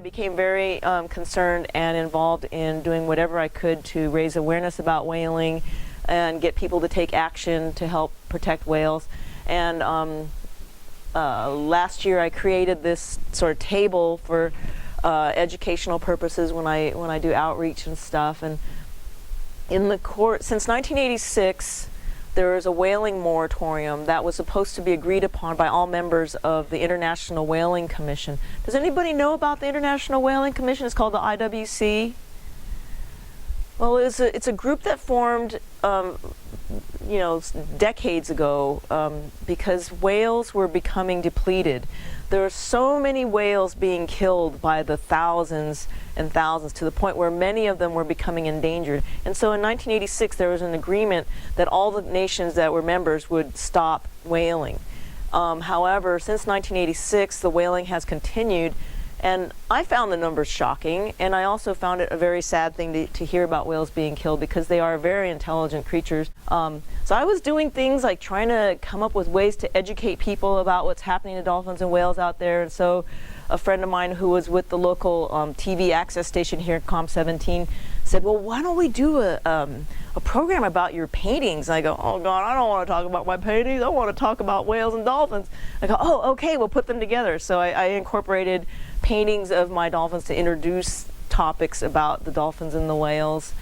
became very concerned and involved in doing whatever I could to raise awareness about whaling and get people to take action to help protect whales. And last year I created this sort of table for educational purposes when I do outreach and stuff. And in the court, since 1986, there is a whaling moratorium that was supposed to be agreed upon by all members of the International Whaling Commission. Does anybody know about the International Whaling Commission? It's called the IWC. Well, it's a group that formed, you know, decades ago because whales were becoming depleted. There are so many whales being killed by the thousands and thousands, to the point where many of them were becoming endangered. And so in 1986 there was an agreement that all the nations that were members would stop whaling. However, since 1986 the whaling has continued, and I found the numbers shocking, and I also found it a very sad thing to hear about whales being killed, because they are very intelligent creatures. So I was doing things like trying to come up with ways to educate people about what's happening to dolphins and whales out there. And so a friend of mine who was with the local TV access station here at COM 17 said, well, why don't we do a program about your paintings? And I go, oh God, I don't want to talk about my paintings. I want to talk about whales and dolphins. I go, oh, okay, we'll put them together. So I incorporated paintings of my dolphins to introduce topics about the dolphins and the whales.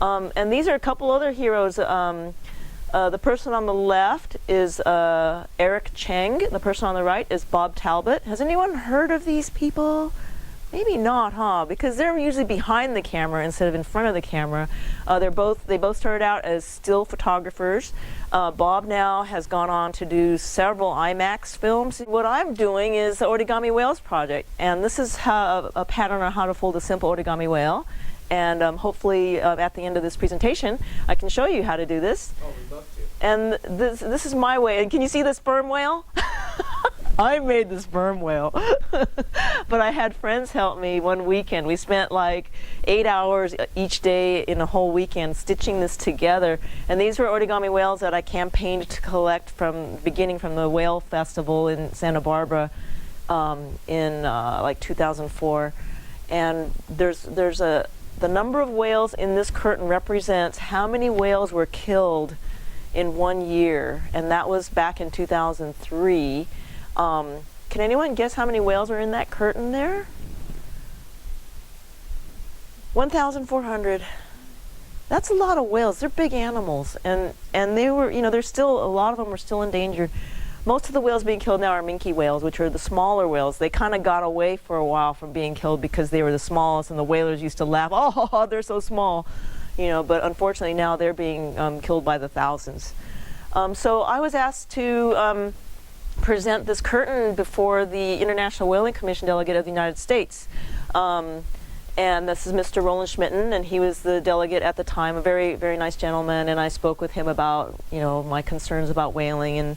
And these are a couple other heroes. The person on the left is Eric Cheng. The person on the right is Bob Talbot. Has anyone heard of these people? Maybe not, huh? Because they're usually behind the camera instead of in front of the camera. They both started out as still photographers. Bob now has gone on to do several IMAX films. What I'm doing is the Origami Whales Project, and this is a pattern on how to fold a simple origami whale. And hopefully at the end of this presentation I can show you how to do this. Oh, we'd love to. And this is my way. And can you see the sperm whale? I made the sperm whale. But I had friends help me one weekend. We spent like 8 hours each day in a whole weekend stitching this together. And these were origami whales that I campaigned to collect beginning from the Whale Festival in Santa Barbara in like 2004. And the number of whales in this curtain represents how many whales were killed in 1 year, and that was back in 2003. Can anyone guess how many whales are in that curtain there? 1,400. That's a lot of whales. They're big animals, and they were, you know, there's still a lot of them are still endangered. Most of the whales being killed now are minke whales, which are the smaller whales. They kind of got away for a while from being killed because they were the smallest, and the whalers used to laugh, oh, they're so small, you know, but unfortunately now they're being killed by the thousands. So I was asked to present this curtain before the International Whaling Commission delegate of the United States. And this is Mr. Roland Schmitten, and he was the delegate at the time, a very, very nice gentleman, and I spoke with him about, you know, my concerns about whaling. And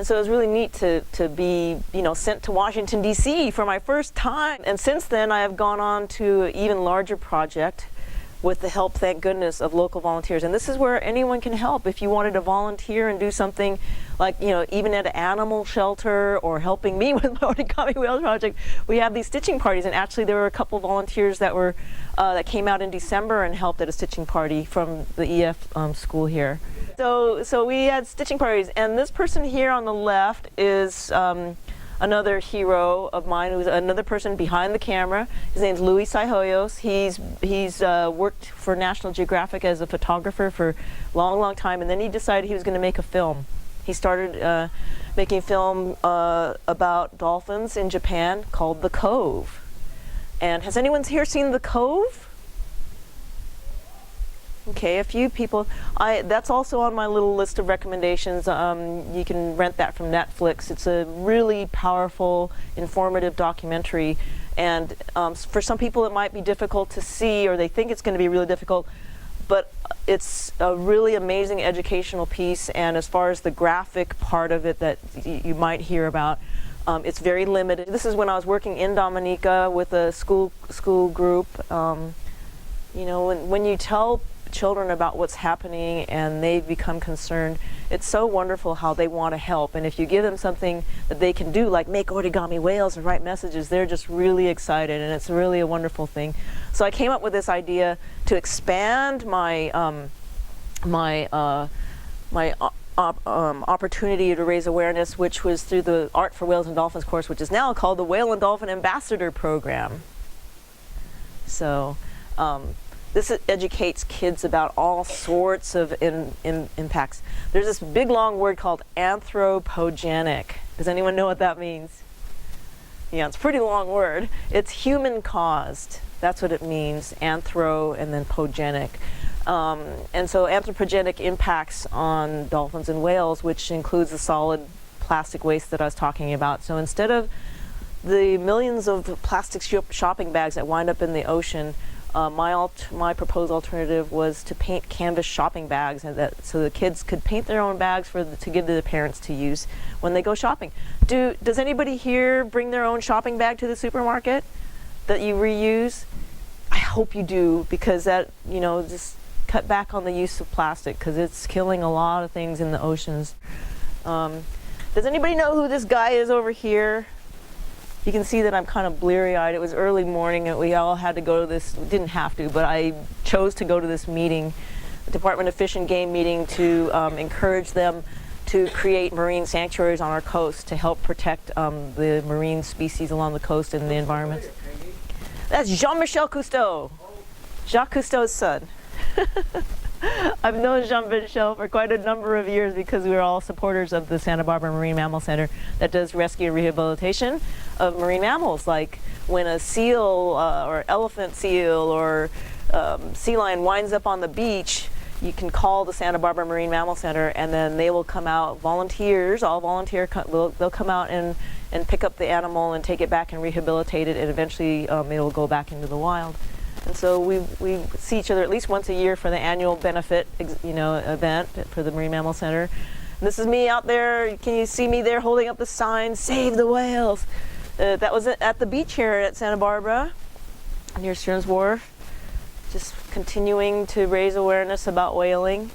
so it was really neat to be, you know, sent to Washington, D.C. for my first time. And since then, I have gone on to an even larger project with the help, thank goodness, of local volunteers. And this is where anyone can help. If you wanted to volunteer and do something like, you know, even at an animal shelter or helping me with my Origami Whales Project, we have these stitching parties. And actually there were a couple volunteers that were that came out in December and helped at a stitching party from the EF school here. So we had stitching parties, and this person here on the left is another hero of mine, who's another person behind the camera. His name's Luis Saihoyos. He's worked for National Geographic as a photographer for a long, long time, and then he decided he was going to make a film. He started making a film about dolphins in Japan called The Cove. And has anyone here seen The Cove? Okay, a few people. That's also on my little list of recommendations. You can rent that from Netflix. It's a really powerful, informative documentary. And for some people it might be difficult to see, or they think it's going to be really difficult, but it's a really amazing educational piece. And as far as the graphic part of it that you might hear about, it's very limited. This is when I was working in Dominica with a school group. You know, when you tell children about what's happening and they become concerned, it's so wonderful how they want to help. And if you give them something that they can do, like make origami whales and write messages, they're just really excited, and it's really a wonderful thing. So I came up with this idea to expand my opportunity to raise awareness, which was through the Art for Whales and Dolphins course, which is now called the Whale and Dolphin Ambassador Program. So this educates kids about all sorts of impacts. There's this big long word called anthropogenic. Does anyone know what that means? Yeah, it's a pretty long word. It's human caused. That's what it means, anthro and then pogenic. And so anthropogenic impacts on dolphins and whales, which includes the solid plastic waste that I was talking about. So instead of the millions of plastic shopping bags that wind up in the ocean, my proposed alternative was to paint canvas shopping bags, and so the kids could paint their own bags to give to the parents to use when they go shopping. Does anybody here bring their own shopping bag to the supermarket that you reuse? I hope you do, because that, just cut back on the use of plastic, because it's killing a lot of things in the oceans. Does anybody know who this guy is over here? You can see that I'm kind of bleary-eyed. It was early morning and we all had to go to this, didn't have to, but I chose to go to this meeting, the Department of Fish and Game meeting, to encourage them to create marine sanctuaries on our coast to help protect the marine species along the coast and the environment. That's Jean-Michel Cousteau, Jacques Cousteau's son. I've known Jean-Michel for quite a number of years because we were all supporters of the Santa Barbara Marine Mammal Center that does rescue and rehabilitation of marine mammals. Like when a seal or elephant seal or sea lion winds up on the beach, you can call the Santa Barbara Marine Mammal Center, and then they will come out, volunteers, all volunteer, they'll come out and pick up the animal and take it back and rehabilitate it, and eventually it'll go back into the wild. And so we see each other at least once a year for the annual benefit, event for the Marine Mammal Center. And this is me out there. Can you see me there holding up the sign, "Save the whales"? That was at the beach here at Santa Barbara, near Stearns Wharf. Just continuing to raise awareness about whaling.